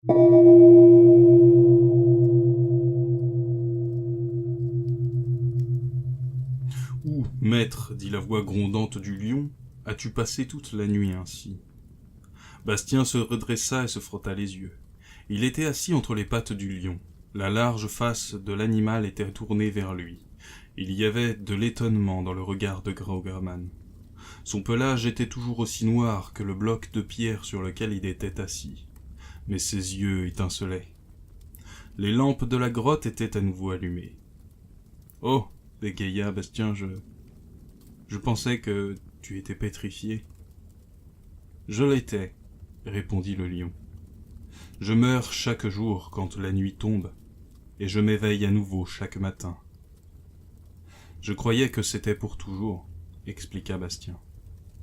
Où, maître, dit la voix grondante du lion, as-tu passé toute la nuit ainsi ? Bastien se redressa et se frotta les yeux. Il était assis entre les pattes du lion. La large face de l'animal était tournée vers lui. Il y avait de l'étonnement dans le regard de Graugramman. Son pelage était toujours aussi noir que le bloc de pierre sur lequel il était assis. Mais ses yeux étincelaient. Les lampes de la grotte étaient à nouveau allumées. « Oh !» bégaya Bastien, je pensais que tu étais pétrifié. »« Je l'étais, » répondit le lion. « Je meurs chaque jour quand la nuit tombe, et je m'éveille à nouveau chaque matin. »« Je croyais que c'était pour toujours, » expliqua Bastien.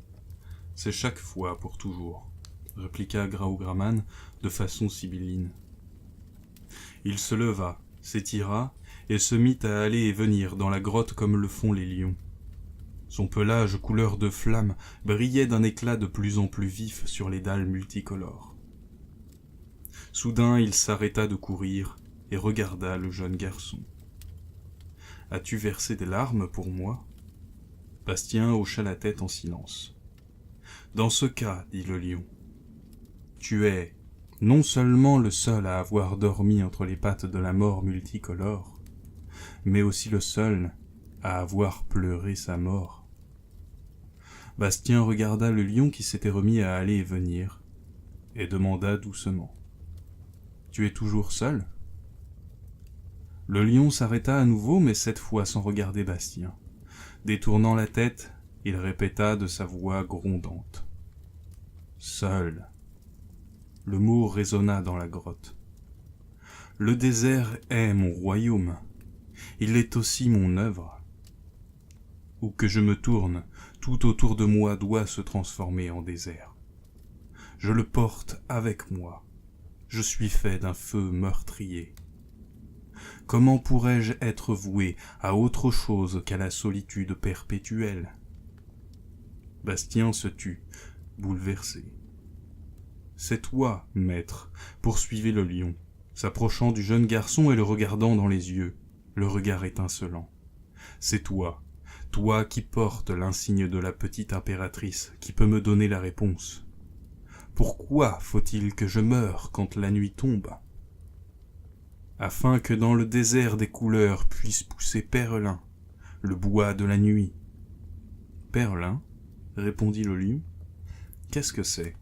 « C'est chaque fois pour toujours, » répliqua Graugramman de façon sibylline. Il se leva, s'étira, et se mit à aller et venir dans la grotte comme le font les lions. Son pelage couleur de flamme brillait d'un éclat de plus en plus vif sur les dalles multicolores. Soudain il s'arrêta de courir et regarda le jeune garçon. « As-tu versé des larmes pour moi ?» Bastien hocha la tête en silence. « Dans ce cas, dit le lion, tu es non seulement le seul à avoir dormi entre les pattes de la mort multicolore, mais aussi le seul à avoir pleuré sa mort. » Bastien regarda le lion qui s'était remis à aller et venir, et demanda doucement. « Tu es toujours seul ?» Le lion s'arrêta à nouveau, mais cette fois sans regarder Bastien. Détournant la tête, il répéta de sa voix grondante. « Seul !» Le mot résonna dans la grotte. « Le désert est mon royaume. Il est aussi mon œuvre. Où que je me tourne, tout autour de moi doit se transformer en désert. Je le porte avec moi. Je suis fait d'un feu meurtrier. Comment pourrais-je être voué à autre chose qu'à la solitude perpétuelle ?» Bastien se tut, bouleversé. « C'est toi, maître, » poursuivit le lion, s'approchant du jeune garçon et le regardant dans les yeux, le regard étincelant. « C'est toi, toi qui portes l'insigne de la petite impératrice, qui peut me donner la réponse. Pourquoi faut-il que je meure quand la nuit tombe ? Afin que dans le désert des couleurs puisse pousser Perlin, le bois de la nuit. »« Perlin ?» répondit le lion. « Qu'est-ce que c'est ?»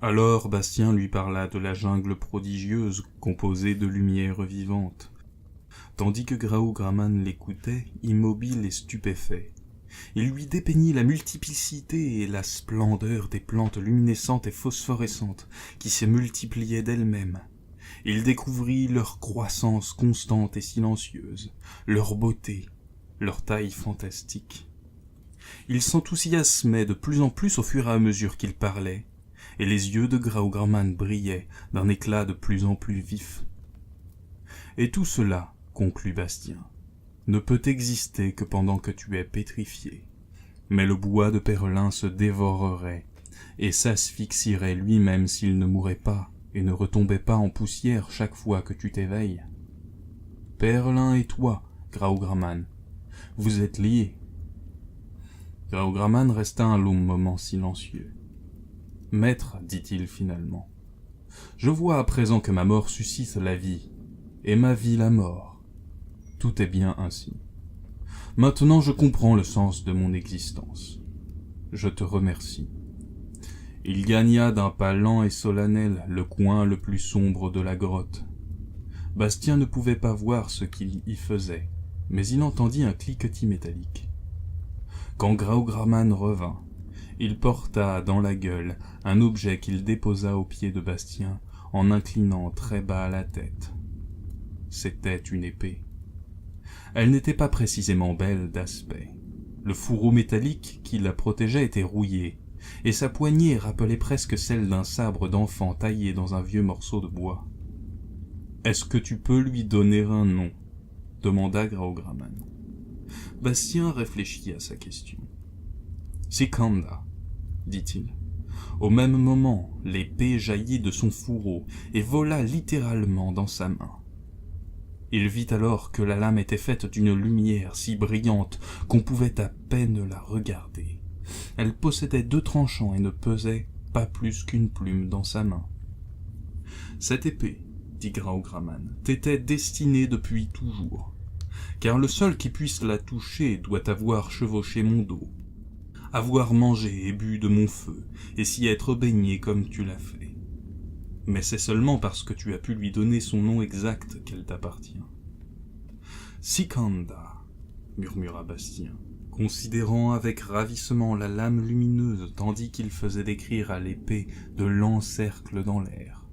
Alors Bastien lui parla de la jungle prodigieuse composée de lumières vivantes, tandis que Graugramman l'écoutait, immobile et stupéfait. Il lui dépeignit la multiplicité et la splendeur des plantes luminescentes et phosphorescentes qui se multipliaient d'elles-mêmes. Il découvrit leur croissance constante et silencieuse, leur beauté, leur taille fantastique. Il s'enthousiasmait de plus en plus au fur et à mesure qu'il parlait, et les yeux de Graugramman brillaient d'un éclat de plus en plus vif. « Et tout cela, conclut Bastien, ne peut exister que pendant que tu es pétrifié. Mais le bois de Perlin se dévorerait, et s'asphyxierait lui-même s'il ne mourait pas, et ne retombait pas en poussière chaque fois que tu t'éveilles. Perlin et toi, Graugramman, vous êtes liés. » Graugramman resta un long moment silencieux. « Maître, dit-il finalement, je vois à présent que ma mort suscite la vie, et ma vie la mort. Tout est bien ainsi. Maintenant je comprends le sens de mon existence. Je te remercie. » Il gagna d'un pas lent et solennel le coin le plus sombre de la grotte. Bastien ne pouvait pas voir ce qu'il y faisait, mais il entendit un cliquetis métallique. Quand Graugramman revint, il porta dans la gueule un objet qu'il déposa aux pieds de Bastien en inclinant très bas la tête. C'était une épée. Elle n'était pas précisément belle d'aspect. Le fourreau métallique qui la protégeait était rouillé, et sa poignée rappelait presque celle d'un sabre d'enfant taillé dans un vieux morceau de bois. « Est-ce que tu peux lui donner un nom ?» demanda Graugramman. Bastien réfléchit à sa question. « Sikanda, dit-il. Au même moment, l'épée jaillit de son fourreau et vola littéralement dans sa main. Il vit alors que la lame était faite d'une lumière si brillante qu'on pouvait à peine la regarder. Elle possédait 2 tranchants et ne pesait pas plus qu'une plume dans sa main. « Cette épée, dit Graograman, t'était destinée depuis toujours, car le seul qui puisse la toucher doit avoir chevauché mon dos, avoir mangé et bu de mon feu, et s'y être baigné comme tu l'as fait. Mais c'est seulement parce que tu as pu lui donner son nom exact qu'elle t'appartient. »« Sikanda, murmura Bastien, considérant avec ravissement la lame lumineuse tandis qu'il faisait décrire à l'épée de lents cercles dans l'air.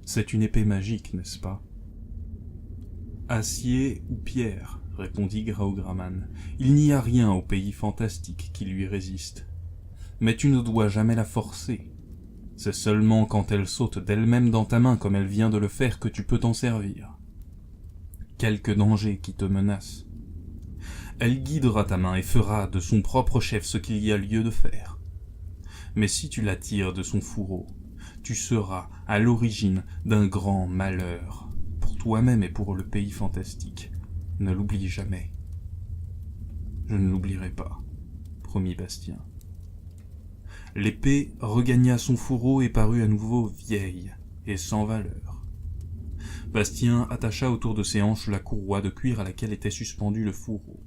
C'est une épée magique, n'est-ce pas ? Acier ou pierre, répondit Graograman, il n'y a rien au pays fantastique qui lui résiste. Mais tu ne dois jamais la forcer. C'est seulement quand elle saute d'elle-même dans ta main comme elle vient de le faire que tu peux t'en servir. Quelque danger qui te menace. Elle guidera ta main et fera de son propre chef ce qu'il y a lieu de faire. Mais si tu la tires de son fourreau, tu seras à l'origine d'un grand malheur, pour toi-même et pour le pays fantastique. Ne l'oublie jamais. »« Je ne l'oublierai pas, promit Bastien. » L'épée regagna son fourreau et parut à nouveau vieille et sans valeur. Bastien attacha autour de ses hanches la courroie de cuir à laquelle était suspendu le fourreau.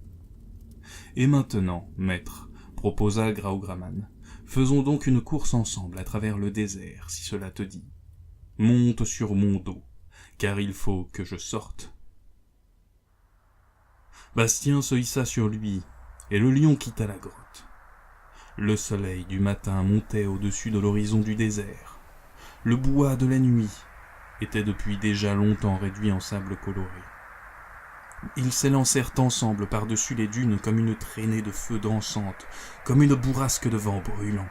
« Et maintenant, maître, proposa Graograman, faisons donc une course ensemble à travers le désert, si cela te dit. Monte sur mon dos, car il faut que je sorte. » Bastien se hissa sur lui, et le lion quitta la grotte. Le soleil du matin montait au-dessus de l'horizon du désert. Le bois de la nuit était depuis déjà longtemps réduit en sable coloré. Ils s'élancèrent ensemble par-dessus les dunes comme une traînée de feu dansante, comme une bourrasque de vent brûlant.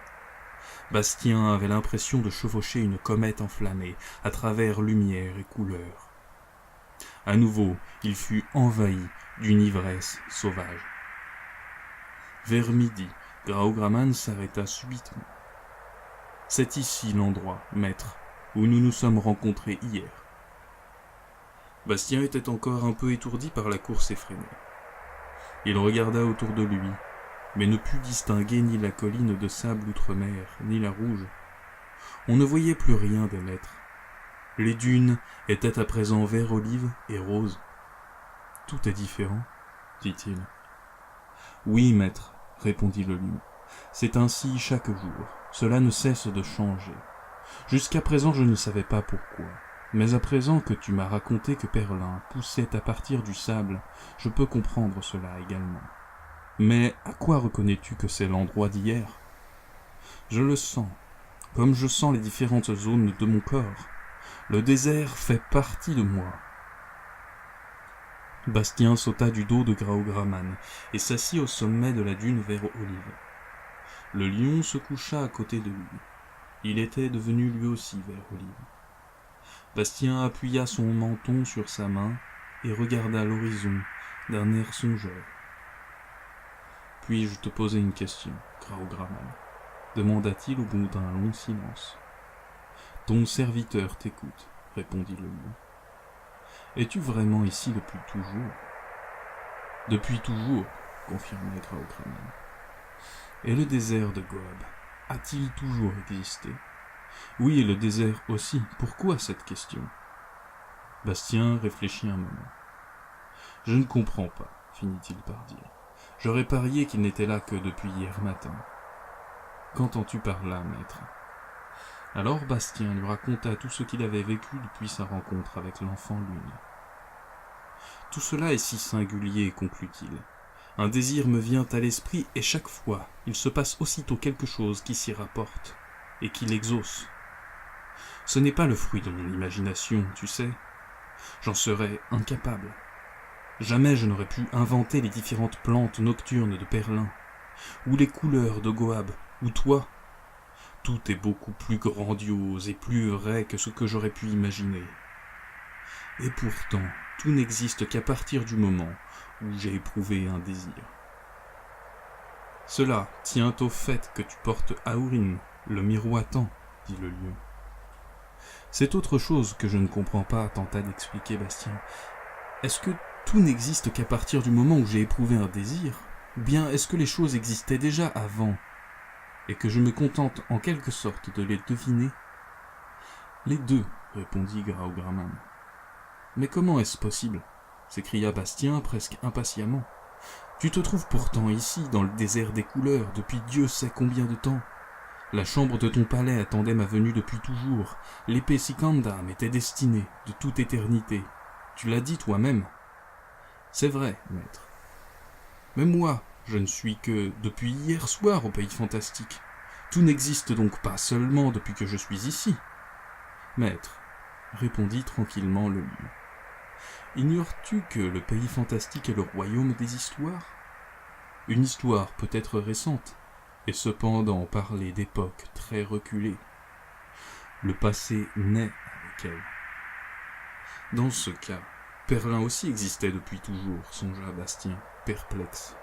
Bastien avait l'impression de chevaucher une comète enflammée à travers lumière et couleurs. À nouveau, il fut envahi d'une ivresse sauvage. Vers midi, Graograman s'arrêta subitement. « C'est ici l'endroit, maître, où nous nous sommes rencontrés hier. » Bastien était encore un peu étourdi par la course effrénée. Il regarda autour de lui, mais ne put distinguer ni la colline de sable outre-mer, ni la rouge. On ne voyait plus rien des maîtres. Les dunes étaient à présent vert olive et rose. « Tout est différent, dit-il. »« Oui, maître, répondit le lion. C'est ainsi chaque jour. Cela ne cesse de changer. Jusqu'à présent, je ne savais pas pourquoi. Mais à présent que tu m'as raconté que Perlin poussait à partir du sable, je peux comprendre cela également. Mais à quoi reconnais-tu que c'est l'endroit d'hier ? Je le sens, comme je sens les différentes zones de mon corps. Le désert fait partie de moi. Bastien sauta du dos de Graograman et s'assit au sommet de la dune vert olive. Le lion se coucha à côté de lui. Il était devenu lui aussi vert olive. Bastien appuya son menton sur sa main et regarda l'horizon d'un air songeur. « Puis-je te poser une question, Graograman » demanda-t-il au bout d'un long silence. « Ton serviteur t'écoute, » répondit le lion. « Es-tu vraiment ici depuis toujours ?»« Depuis toujours, » confirma Graograman. « Et le désert de Goab a-t-il toujours existé ? » « Oui, et le désert aussi. Pourquoi cette question ?» Bastien réfléchit un moment. « Je ne comprends pas, finit-il par dire. J'aurais parié qu'il n'était là que depuis hier matin. Qu'entends-tu par là, maître ?» Alors Bastien lui raconta tout ce qu'il avait vécu depuis sa rencontre avec l'enfant lune. « Tout cela est si singulier, conclut-il. Un désir me vient à l'esprit et chaque fois, il se passe aussitôt quelque chose qui s'y rapporte et qui l'exauce. Ce n'est pas le fruit de mon imagination, tu sais. J'en serais incapable. Jamais je n'aurais pu inventer les différentes plantes nocturnes de Perlin, ou les couleurs de Goab, ou toi. Tout est beaucoup plus grandiose et plus vrai que ce que j'aurais pu imaginer. Et pourtant, tout n'existe qu'à partir du moment où j'ai éprouvé un désir. Cela tient au fait que tu portes Aurine, le miroitant, dit le lion. C'est autre chose que je ne comprends pas, tenta d'expliquer Bastien. Est-ce que tout n'existe qu'à partir du moment où j'ai éprouvé un désir? Ou bien est-ce que les choses existaient déjà avant, et que je me contente en quelque sorte de les deviner? Les deux, répondit Graugramman. Mais comment est-ce possible? S'écria Bastien presque impatiemment. Tu te trouves pourtant ici, dans le désert des couleurs, depuis Dieu sait combien de temps. La chambre de ton palais attendait ma venue depuis toujours. L'épée Sikanda m'était destinée, de toute éternité. Tu l'as dit toi-même. C'est vrai, maître. Mais moi, je ne suis que depuis hier soir au pays fantastique. Tout n'existe donc pas seulement depuis que je suis ici. Maître, répondit tranquillement le lion. Ignores-tu que le pays fantastique est le royaume des histoires? Une histoire peut être récente, et cependant parler d'époques très reculées. Le passé naît avec elle. Dans ce cas, Perlin aussi existait depuis toujours, songea Bastien, perplexe.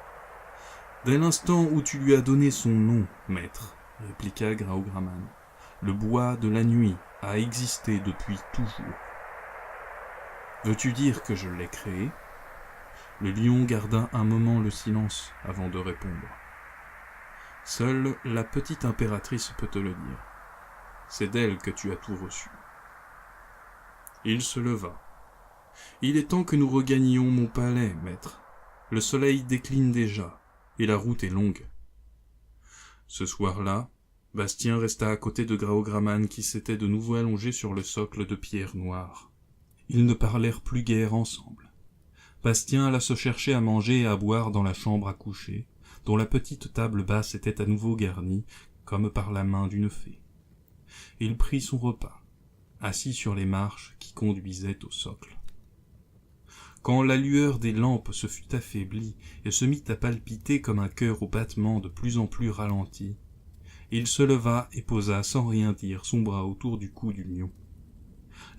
Dès l'instant où tu lui as donné son nom, maître, répliqua Graugramman, le bois de la nuit a existé depuis toujours. Veux-tu dire que je l'ai créé? Le lion garda un moment le silence avant de répondre. Seule la petite impératrice peut te le dire. C'est d'elle que tu as tout reçu. Il se leva. Il est temps que nous regagnions mon palais, maître. Le soleil décline déjà, et la route est longue. Ce soir-là, Bastien resta à côté de Graugramman qui s'était de nouveau allongé sur le socle de pierre noire. Ils ne parlèrent plus guère ensemble. Bastien alla se chercher à manger et à boire dans la chambre à coucher, dont la petite table basse était à nouveau garnie, comme par la main d'une fée. Il prit son repas, assis sur les marches qui conduisaient au socle. Quand la lueur des lampes se fut affaiblie et se mit à palpiter comme un cœur au battement de plus en plus ralenti, il se leva et posa sans rien dire son bras autour du cou du lion.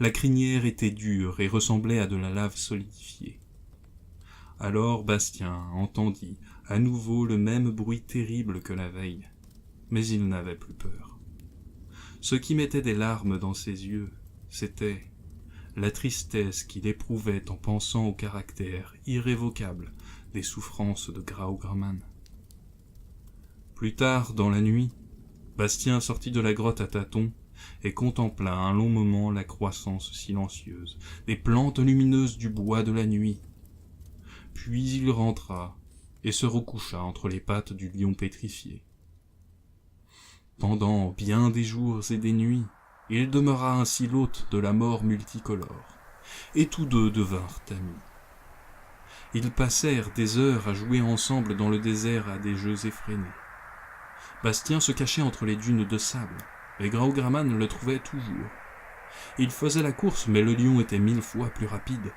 La crinière était dure et ressemblait à de la lave solidifiée. Alors Bastien entendit à nouveau le même bruit terrible que la veille, mais il n'avait plus peur. Ce qui mettait des larmes dans ses yeux, c'était la tristesse qu'il éprouvait en pensant au caractère irrévocable des souffrances de Graugramman. Plus tard, dans la nuit, Bastien sortit de la grotte à tâtons et contempla un long moment la croissance silencieuse des plantes lumineuses du bois de la nuit. Puis il rentra et se recoucha entre les pattes du lion pétrifié. Pendant bien des jours et des nuits, il demeura ainsi l'hôte de la mort multicolore, et tous deux devinrent amis. Ils passèrent des heures à jouer ensemble dans le désert à des jeux effrénés. Bastien se cachait entre les dunes de sable, et Graugramman le trouvait toujours. Il faisait la course, mais le lion était 1000 fois plus rapide.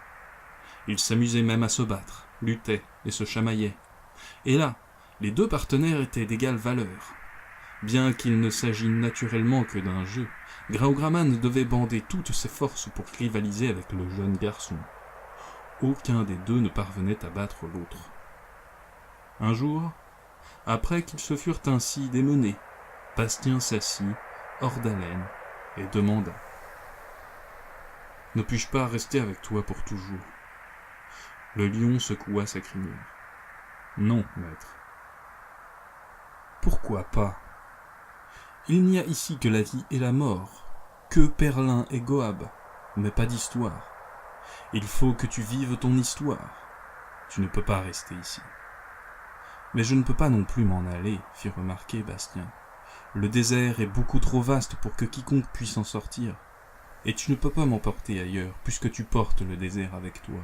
Ils s'amusaient même à se battre, luttaient et se chamaillaient. Et là, les deux partenaires étaient d'égale valeur. Bien qu'il ne s'agît naturellement que d'un jeu, Graugramman devait bander toutes ses forces pour rivaliser avec le jeune garçon. Aucun des deux ne parvenait à battre l'autre. Un jour, après qu'ils se furent ainsi démenés, Bastien s'assit, hors d'haleine, et demanda « Ne puis-je pas rester avec toi pour toujours ?» Le lion secoua sa crinière. « Non, maître. »« Pourquoi pas ? Il n'y a ici que la vie et la mort, que Perlin et Goab, mais pas d'histoire. Il faut que tu vives ton histoire. Tu ne peux pas rester ici. » « Mais je ne peux pas non plus m'en aller, fit remarquer Bastien. Le désert est beaucoup trop vaste pour que quiconque puisse en sortir. Et tu ne peux pas m'emporter ailleurs, puisque tu portes le désert avec toi.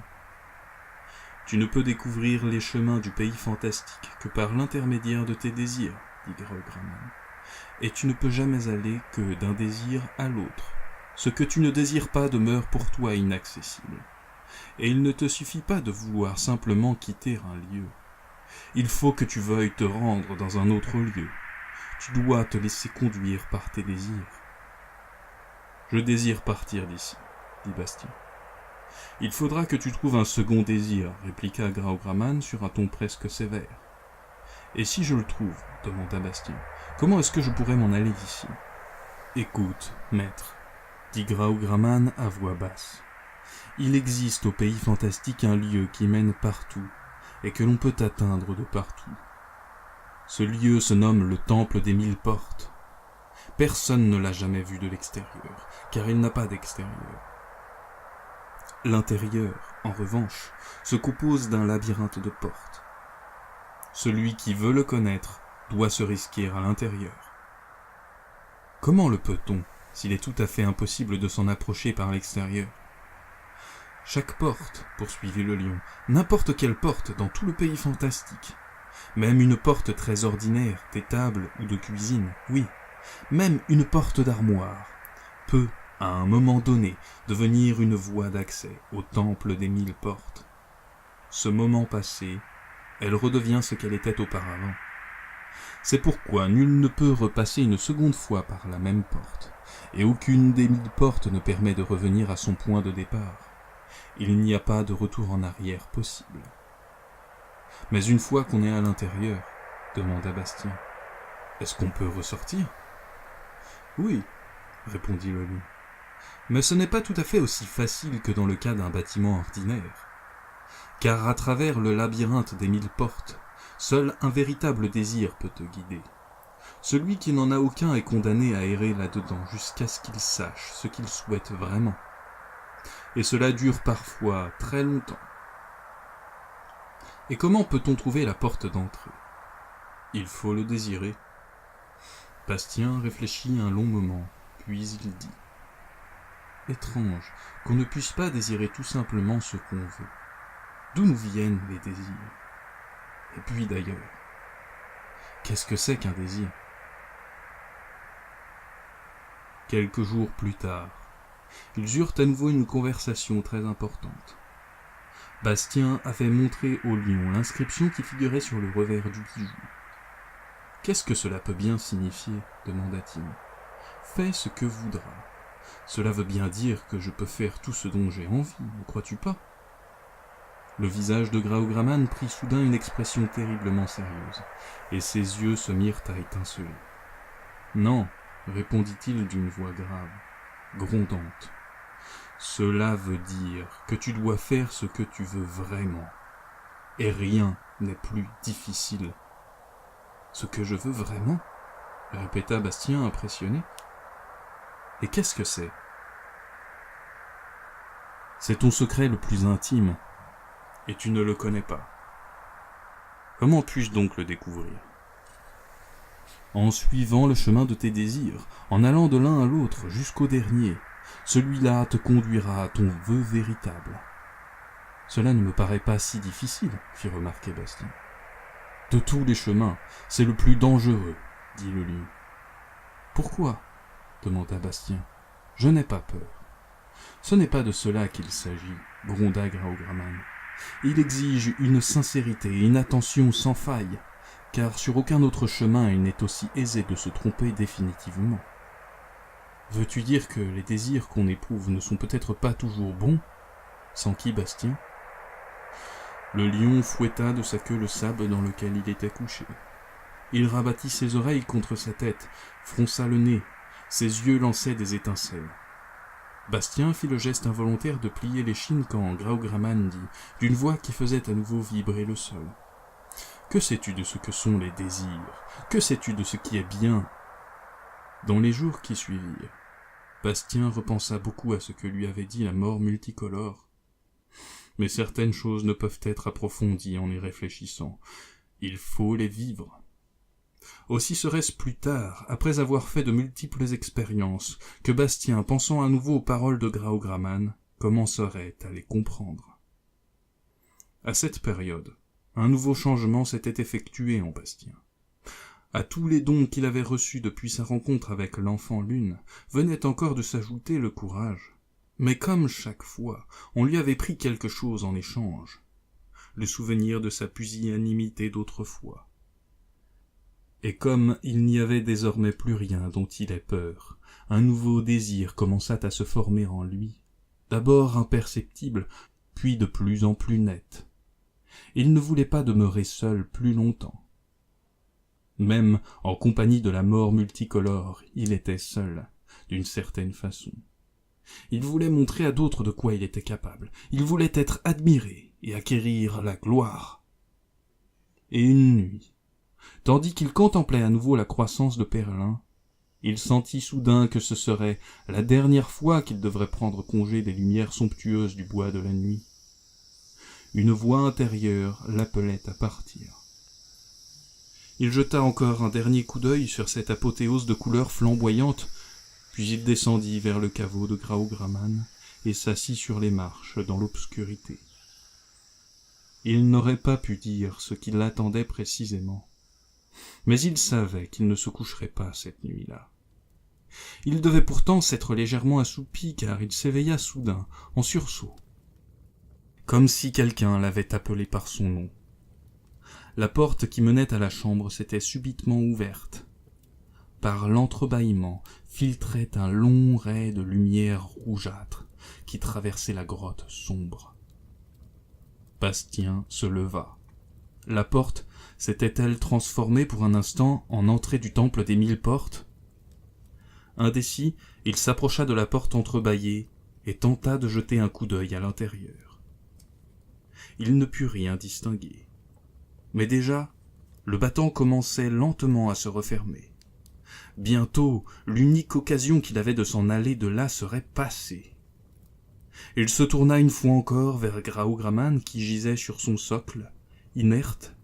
Tu ne peux découvrir les chemins du pays fantastique que par l'intermédiaire de tes désirs, dit Graugramman. Et tu ne peux jamais aller que d'un désir à l'autre. Ce que tu ne désires pas demeure pour toi inaccessible. Et il ne te suffit pas de vouloir simplement quitter un lieu. Il faut que tu veuilles te rendre dans un autre lieu. Tu dois te laisser conduire par tes désirs. « Je désire partir d'ici, » dit Bastien. « Il faudra que tu trouves un second désir, » répliqua Graugramman sur un ton presque sévère. « Et si je le trouve, demanda Bastien, comment est-ce que je pourrais m'en aller d'ici? Écoute, maître, dit Graugraman à voix basse. Il existe au pays fantastique un lieu qui mène partout, et que l'on peut atteindre de partout. Ce lieu se nomme le Temple des 1000 Portes. Personne ne l'a jamais vu de l'extérieur, car il n'a pas d'extérieur. L'intérieur, en revanche, se compose d'un labyrinthe de portes. Celui qui veut le connaître doit se risquer à l'intérieur. Comment le peut-on, s'il est tout à fait impossible de s'en approcher par l'extérieur? Chaque porte, poursuivit le lion, n'importe quelle porte dans tout le pays fantastique, même une porte très ordinaire, d'étable ou de cuisine, oui, même une porte d'armoire, peut, à un moment donné, devenir une voie d'accès au temple des 1000 portes. Ce moment passé, elle redevient ce qu'elle était auparavant. C'est pourquoi nul ne peut repasser une seconde fois par la même porte, et aucune des 1000 portes ne permet de revenir à son point de départ. Il n'y a pas de retour en arrière possible. Mais une fois qu'on est à l'intérieur, demanda Bastien, est-ce qu'on peut ressortir? Oui, répondit le lion. Mais ce n'est pas tout à fait aussi facile que dans le cas d'un bâtiment ordinaire. Car à travers le labyrinthe des 1000 portes, seul un véritable désir peut te guider. Celui qui n'en a aucun est condamné à errer là-dedans jusqu'à ce qu'il sache ce qu'il souhaite vraiment. Et cela dure parfois très longtemps. Et comment peut-on trouver la porte d'entrée? Il faut le désirer. Bastien réfléchit un long moment, puis il dit « Étrange qu'on ne puisse pas désirer tout simplement ce qu'on veut. D'où nous viennent les désirs? Et puis d'ailleurs, qu'est-ce que c'est qu'un désir ?» Quelques jours plus tard, ils eurent à nouveau une conversation très importante. Bastien avait montré au lion l'inscription qui figurait sur le revers du bijou. « Qu'est-ce que cela peut bien signifier » demanda-t-il. « Fais ce que voudras. Cela veut bien dire que je peux faire tout ce dont j'ai envie, ne crois-tu pas ?» Le visage de Graugraman prit soudain une expression terriblement sérieuse, et ses yeux se mirent à étinceler. « Non, » répondit-il d'une voix grave, grondante. « Cela veut dire que tu dois faire ce que tu veux vraiment, et rien n'est plus difficile. »« Ce que je veux vraiment ?» répéta Bastien impressionné. « Et qu'est-ce que c'est ?»« C'est ton secret le plus intime, et tu ne le connais pas. Comment puis-je donc le découvrir ? En suivant le chemin de tes désirs, en allant de l'un à l'autre jusqu'au dernier, celui-là te conduira à ton vœu véritable. Cela ne me paraît pas si difficile, fit remarquer Bastien. De tous les chemins, c'est le plus dangereux, dit le lion. Pourquoi ? Demanda Bastien. Je n'ai pas peur. Ce n'est pas de cela qu'il s'agit, gronda Graugraman. Il exige une sincérité et une attention sans faille, car sur aucun autre chemin il n'est aussi aisé de se tromper définitivement. Veux-tu dire que les désirs qu'on éprouve ne sont peut-être pas toujours bons ? S'enquit Bastien. Le lion fouetta de sa queue le sable dans lequel il était couché. Il rabattit ses oreilles contre sa tête, fronça le nez, ses yeux lançaient des étincelles. Bastien fit le geste involontaire de plier l'échine quand Graugraman dit, d'une voix qui faisait à nouveau vibrer le sol. « Que sais-tu de ce que sont les désirs ? Que sais-tu de ce qui est bien ?» Dans les jours qui suivirent, Bastien repensa beaucoup à ce que lui avait dit la mort multicolore. Mais certaines choses ne peuvent être approfondies en y réfléchissant. Il faut les vivre. Aussi serait-ce plus tard, après avoir fait de multiples expériences, que Bastien, pensant à nouveau aux paroles de Graugraman, commencerait à les comprendre. À cette période, un nouveau changement s'était effectué en Bastien. À tous les dons qu'il avait reçus depuis sa rencontre avec l'enfant lune, venait encore de s'ajouter le courage. Mais comme chaque fois, on lui avait pris quelque chose en échange, le souvenir de sa pusillanimité d'autrefois. Et comme il n'y avait désormais plus rien dont il ait peur, un nouveau désir commença à se former en lui, d'abord imperceptible, puis de plus en plus net. Il ne voulait pas demeurer seul plus longtemps. Même en compagnie de la mort multicolore, il était seul, d'une certaine façon. Il voulait montrer à d'autres de quoi il était capable. Il voulait être admiré et acquérir la gloire. Et une nuit, tandis qu'il contemplait à nouveau la croissance de Perlin, il sentit soudain que ce serait la dernière fois qu'il devrait prendre congé des lumières somptueuses du bois de la nuit. Une voix intérieure l'appelait à partir. Il jeta encore un dernier coup d'œil sur cette apothéose de couleurs flamboyantes, puis il descendit vers le caveau de Graugraman et s'assit sur les marches dans l'obscurité. Il n'aurait pas pu dire ce qui l'attendait précisément, mais il savait qu'il ne se coucherait pas cette nuit-là. Il devait pourtant s'être légèrement assoupi, car il s'éveilla soudain, en sursaut, comme si quelqu'un l'avait appelé par son nom. La porte qui menait à la chambre s'était subitement ouverte. Par l'entrebâillement filtrait un long ray de lumière rougeâtre qui traversait la grotte sombre. Bastien se leva. La porte s'était-elle transformée pour un instant en entrée du temple des 1000 portes? Indécis, il s'approcha de la porte entrebâillée et tenta de jeter un coup d'œil à l'intérieur. Il ne put rien distinguer. Mais déjà, le battant commençait lentement à se refermer. Bientôt, l'unique occasion qu'il avait de s'en aller de là serait passée. Il se tourna une fois encore vers Graugraman qui gisait sur son socle, inerte,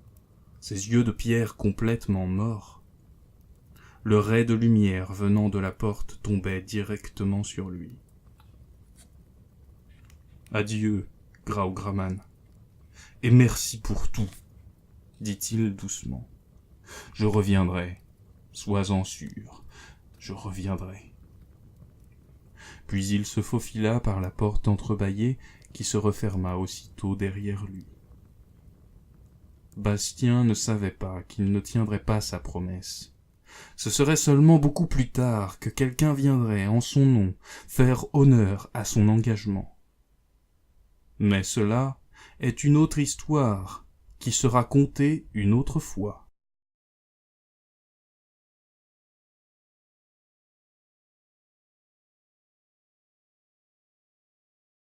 ses yeux de pierre complètement morts. Le ray de lumière venant de la porte tombait directement sur lui. « Adieu, Graugraman, et merci pour tout, » dit-il doucement. « Je reviendrai, sois-en sûr, je reviendrai. » Puis il se faufila par la porte entrebâillée qui se referma aussitôt derrière lui. Bastien ne savait pas qu'il ne tiendrait pas sa promesse. Ce serait seulement beaucoup plus tard que quelqu'un viendrait, en son nom, faire honneur à son engagement. Mais cela est une autre histoire qui sera contée une autre fois.